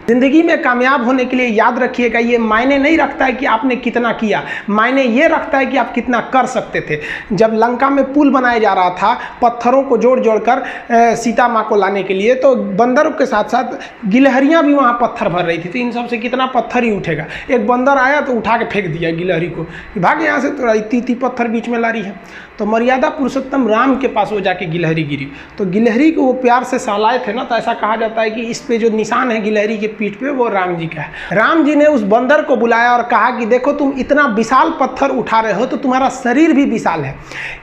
जिंदगी में कामयाब होने के लिए याद रखिएगा, ये मायने नहीं रखता है कि आपने कितना किया, मायने ये रखता है कि आप कितना कर सकते थे। जब लंका में पुल बनाया जा रहा था पत्थरों को जोड़ जोड़ कर सीता माँ को लाने के लिए, तो बंदरों के साथ साथ गिलहरियाँ भी वहाँ पत्थर भर रही थी। तो इन सब से कितना पत्थर ही उठेगा। एक बंदर आया तो उठा के फेंक दिया गिलहरी को, भाग यहाँ से, तो इतनी पत्थर बीच में ला रही है। तो मर्यादा पुरुषोत्तम राम के पास वो जाके गिलहरी गिरी, तो गिलहरी को वो प्यार से सहलाए थे ना, तो ऐसा कहा जाता है कि इस पे जो निशान है गिलहरी के पीठ पे वो राम जी का है। राम जी ने उस बंदर को बुलाया और कहा कि देखो तुम इतना विशाल पत्थर उठा रहे हो तो तुम्हारा शरीर भी विशाल है,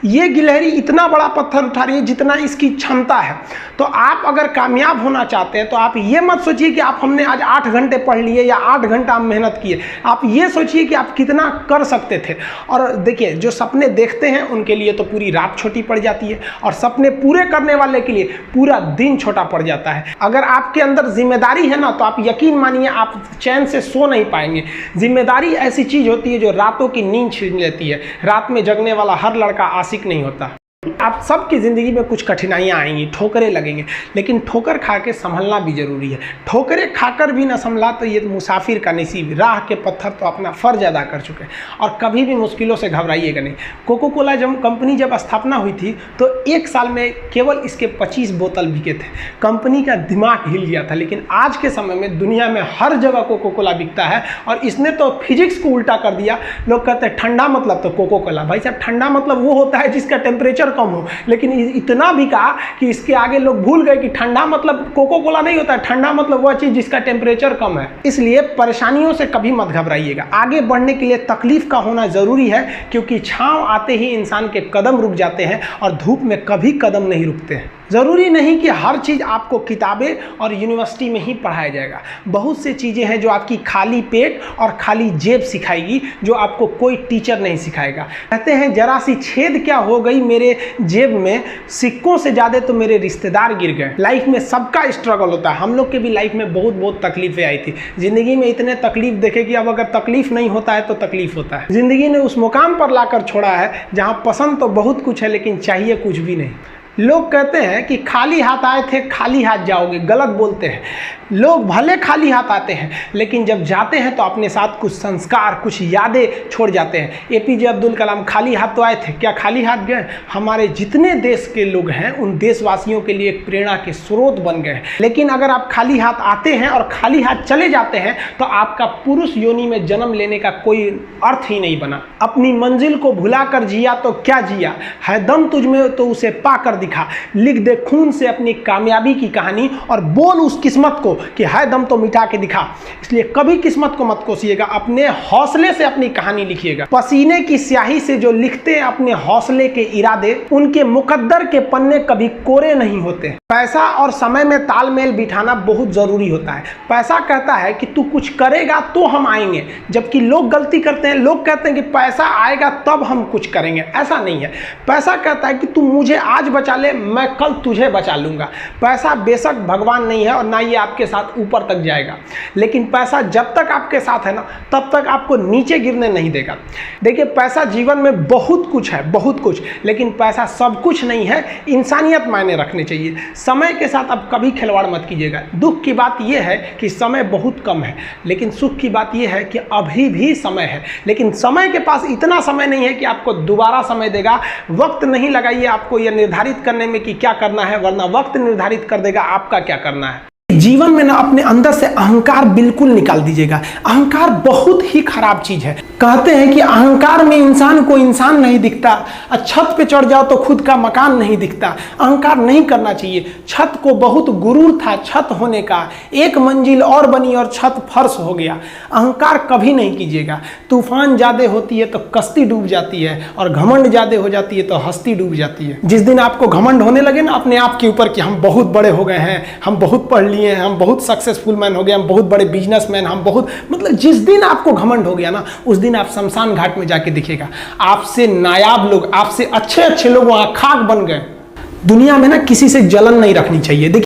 ये गिलहरी इतना बड़ा पत्थर उठा रही है जितना इसकी क्षमता है। तो आप अगर कामयाब होना चाहते हैं तो आप ये मत सोचिए कि आप हमने आज 8 घंटे पढ़ लिए या 8 घंटा मेहनत किए, आप ये सोचिए कि आप कितना कर सकते थे। और देखिए जो सपने देखते हैं उनके लिए तो पूरी रात छोटी पड़ जाती है, और सपने पूरे करने वाले के लिए पूरा दिन छोटा पड़ जाता है। अगर आपके अंदर जिम्मेदारी है ना, तो आप यकीन मानिए आप चैन से सो नहीं पाएंगे। जिम्मेदारी ऐसी चीज होती है जो रातों की नींद छीन लेती है। रात में जगने वाला हर लड़का आशिक नहीं होता। आप सबकी ज़िंदगी में कुछ कठिनाइयाँ आएंगी, ठोकरें लगेंगे, लेकिन ठोकर खा के संभलना भी जरूरी है। ठोकरें खाकर भी ना संभला तो ये मुसाफिर का नसीब। राह के पत्थर तो अपना फ़र्ज अदा कर चुके हैं, और कभी भी मुश्किलों से घबराइएगा नहीं। कोको कोला कंपनी जब स्थापना हुई थी तो 1 साल में केवल इसके 25 बोतल बिके थे। कंपनी का दिमाग हिल गया था। लेकिन आज के समय में दुनिया में हर जगह कोको कोला बिकता है, और इसने तो फिजिक्स को उल्टा कर दिया। लोग कहते हैं ठंडा मतलब तो कोको कोला। भाई साहब, ठंडा मतलब वो होता है जिसका टेम्परेचर कम हो, लेकिन इतना भी कहा कि इसके आगे लोग भूल गए कि ठंडा मतलब कोको कोला नहीं होता है, ठंडा मतलब वह चीज जिसका टेम्परेचर कम है। इसलिए परेशानियों से कभी मत घबराइएगा। आगे बढ़ने के लिए तकलीफ का होना जरूरी है, क्योंकि छांव आते ही इंसान के कदम रुक जाते हैं और धूप में कभी कदम नहीं रुकते हैं। ज़रूरी नहीं कि हर चीज़ आपको किताबें और यूनिवर्सिटी में ही पढ़ाया जाएगा। बहुत सी चीज़ें हैं जो आपकी खाली पेट और खाली जेब सिखाएगी, जो आपको कोई टीचर नहीं सिखाएगा। कहते हैं जरा सी छेद क्या हो गई मेरे जेब में, सिक्कों से ज़्यादा तो मेरे रिश्तेदार गिर गए। लाइफ में सबका स्ट्रगल होता है। हम लोग के भी लाइफ में बहुत तकलीफें आई थी। ज़िंदगी में इतने तकलीफ देखे कि अब अगर तकलीफ नहीं होता है तो तकलीफ होता है। ज़िंदगी ने उस मुकाम पर लाकर छोड़ा है जहाँ पसंद तो बहुत कुछ है लेकिन चाहिए कुछ भी नहीं। लोग कहते हैं कि खाली हाथ आए थे खाली हाथ जाओगे, गलत बोलते हैं। लोग भले खाली हाथ आते हैं, लेकिन जब जाते हैं तो अपने साथ कुछ संस्कार, कुछ यादें छोड़ जाते हैं। एपीजे अब्दुल कलाम खाली हाथ तो आए थे, क्या खाली हाथ गए? हमारे जितने देश के लोग हैं उन देशवासियों के लिए एक प्रेरणा के स्रोत बन गए हैं। लेकिन अगर आप खाली हाथ आते हैं और खाली हाथ चले जाते हैं तो आपका पुरुष योनि में जन्म लेने का कोई अर्थ ही नहीं बना। अपनी मंजिल को भुलाकर जिया तो क्या जिया, है दम तुझ में तो उसे पाकर दिखा। लिख दे खून से अपनी कामयाबी की कहानी और बोल उस किस्मत को कि है दम तो मिटा के दिखा। इसलिए कभी किस्मत को मत कोसिएगा, अपने हौसले से अपनी कहानी लिखिएगा। पसीने की स्याही से जो लिखते हैं अपने हौसले के इरादे, उनके मुकद्दर के पन्ने कभी कोरे नहीं होते। पैसा और समय में तालमेल बिठाना बहुत जरूरी होता है। पैसा कहता है कि तू कुछ करेगा तो हम आएंगे, जबकि लोग गलती करते हैं। लोग कहते हैं कि पैसा आएगा तब हम कुछ करेंगे। ऐसा नहीं है। पैसा कहता है कि तू मुझे आज बचा ले, मैं कल तुझे बचा लूंगा। पैसा बेशक भगवान नहीं है और ना ये आपके साथ ऊपर तक जाएगा, लेकिन पैसा जब तक आपके साथ है ना, तब तक आपको नीचे गिरने नहीं देगा। देखिए, पैसा जीवन में बहुत कुछ है, बहुत कुछ, लेकिन पैसा सब कुछ नहीं है। इंसानियत मायने रखने चाहिए। समय के साथ आप कभी खिलवाड़ मत कीजिएगा। दुख की बात यह है कि समय बहुत कम है, लेकिन सुख की बात यह है कि अभी भी समय है। लेकिन समय के पास इतना समय नहीं है कि आपको दोबारा समय देगा। वक्त नहीं लगाइए आपको यह निर्धारित करने में कि क्या करना है, वरना वक्त निर्धारित कर देगा आपका क्या करना है। जीवन में ना अपने अंदर से अहंकार बिल्कुल निकाल दीजिएगा। अहंकार बहुत ही खराब चीज है। कहते हैं कि अहंकार में इंसान को इंसान नहीं दिखता, छत पे चढ़ जाओ तो खुद का मकान नहीं दिखता। अहंकार नहीं करना चाहिए। छत को बहुत गुरूर था छत होने का, एक मंजिल और बनी और छत फर्श हो गया। अहंकार कभी नहीं कीजिएगा। तूफान ज्यादा होती है तो कश्ती डूब जाती है, और घमंड ज्यादा हो जाती है तो हस्ती डूब जाती है। जिस दिन आपको घमंड होने लगे ना अपने आप के ऊपर कि हम बहुत बड़े हो गए हैं, हम बहुत पढ़ लिए, हम बहुत सक्सेसफुल मैन हो गए, हम बहुत बड़े बिजनेसमैन, हम बहुत, मतलब जिस दिन आपको घमंड हो गया ना, उस दिन आप शमशान घाट में जाके दिखेगा आपसे नायाब लोग, आपसे अच्छे लोग वहां खाक बन गए। दुनिया में ना किसी से जलन नहीं रखनी चाहिए।